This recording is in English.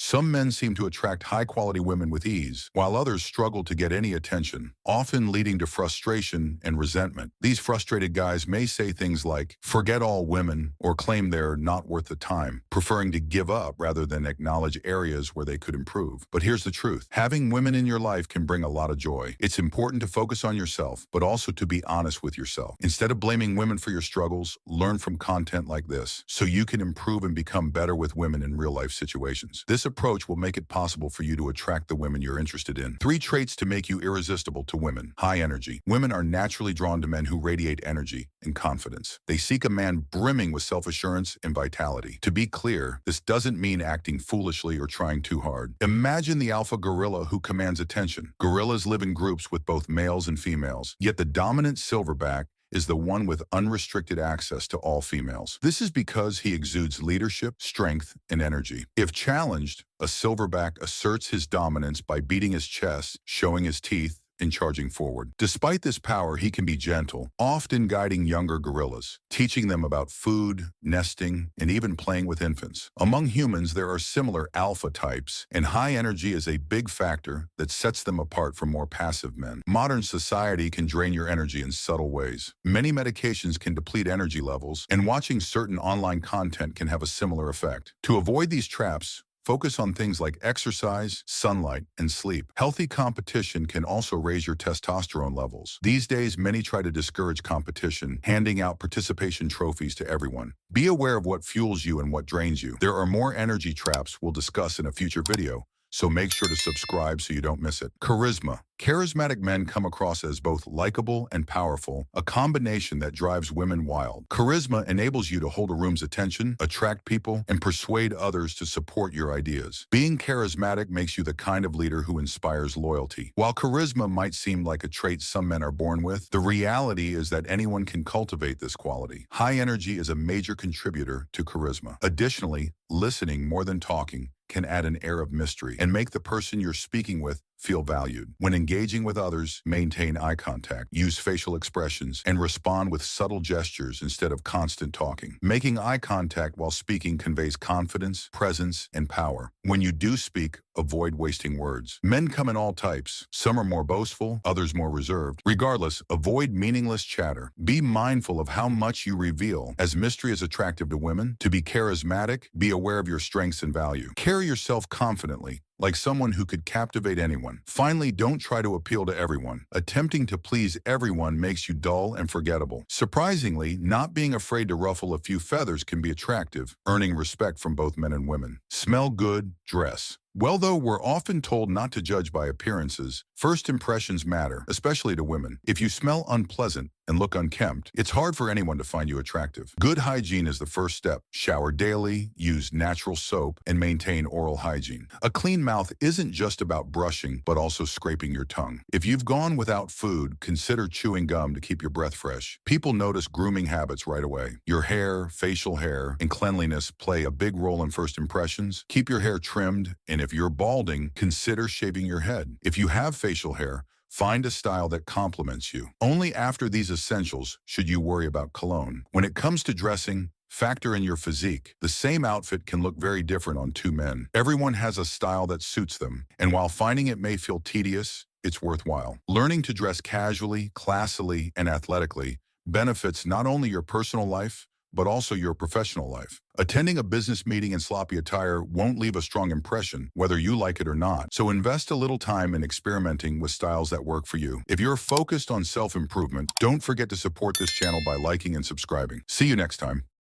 Some men seem to attract high-quality women with ease, while others struggle to get any attention, often leading to frustration and resentment. These frustrated guys may say things like, "Forget all women," or claim they're not worth the time, preferring to give up rather than acknowledge areas where they could improve. But here's the truth. Having women in your life can bring a lot of joy. It's important to focus on yourself, but also to be honest with yourself. Instead of blaming women for your struggles, learn from content like this so you can improve and become better with women in real-life situations. This approach will make it possible for you to attract the women you're interested in. 3 traits to make you irresistible to women. High energy. Women are naturally drawn to men who radiate energy and confidence. They seek a man brimming with self-assurance and vitality. To be clear, this doesn't mean acting foolishly or trying too hard. Imagine the alpha gorilla who commands attention. Gorillas live in groups with both males and females, yet the dominant silverback is the one with unrestricted access to all females. This is because he exudes leadership, strength, and energy. If challenged, a silverback asserts his dominance by beating his chest, showing his teeth, and charging forward. Despite this power, he can be gentle, often guiding younger gorillas, teaching them about food, nesting, and even playing with infants. Among humans, there are similar alpha types, and high energy is a big factor that sets them apart from more passive men. Modern society can drain your energy in subtle ways. Many medications can deplete energy levels, and watching certain online content can have a similar effect. To avoid these traps, focus on things like exercise, sunlight, and sleep. Healthy competition can also raise your testosterone levels. These days, many try to discourage competition, handing out participation trophies to everyone. Be aware of what fuels you and what drains you. There are more energy traps we'll discuss in a future video, so make sure to subscribe so you don't miss it. Charisma. Charismatic men come across as both likable and powerful, a combination that drives women wild. Charisma enables you to hold a room's attention, attract people, and persuade others to support your ideas. Being charismatic makes you the kind of leader who inspires loyalty. While charisma might seem like a trait some men are born with, the reality is that anyone can cultivate this quality. High energy is a major contributor to charisma. Additionally, listening more than talking can add an air of mystery and make the person you're speaking with feel valued. When engaging with others, maintain eye contact, use facial expressions, and respond with subtle gestures instead of constant talking. Making eye contact while speaking conveys confidence, presence, and power. When you do speak, avoid wasting words. Men come in all types. Some are more boastful, others more reserved. Regardless, avoid meaningless chatter. Be mindful of how much you reveal, as mystery is attractive to women. To be charismatic, be aware of your strengths and value. Carry yourself confidently, like someone who could captivate anyone. Finally, don't try to appeal to everyone. Attempting to please everyone makes you dull and forgettable. Surprisingly, not being afraid to ruffle a few feathers can be attractive, earning respect from both men and women. Smell good, dress. Well, though we're often told not to judge by appearances, first impressions matter, especially to women. If you smell unpleasant and look unkempt, it's hard for anyone to find you attractive. Good hygiene is the first step. Shower daily, use natural soap, and maintain oral hygiene. A clean mouth isn't just about brushing, but also scraping your tongue. If you've gone without food, consider chewing gum to keep your breath fresh. People notice grooming habits right away. Your hair, facial hair, and cleanliness play a big role in first impressions. Keep your hair trimmed, and if you're balding, consider shaving your head. If you have facial hair, find a style that complements you. Only after these essentials should you worry about cologne. When it comes to dressing, factor in your physique. The same outfit can look very different on 2 men. Everyone has a style that suits them, and while finding it may feel tedious, it's worthwhile. Learning to dress casually, classily, and athletically benefits not only your personal life, but also your professional life. Attending a business meeting in sloppy attire won't leave a strong impression, whether you like it or not. So invest a little time in experimenting with styles that work for you. If you're focused on self-improvement, don't forget to support this channel by liking and subscribing. See you next time.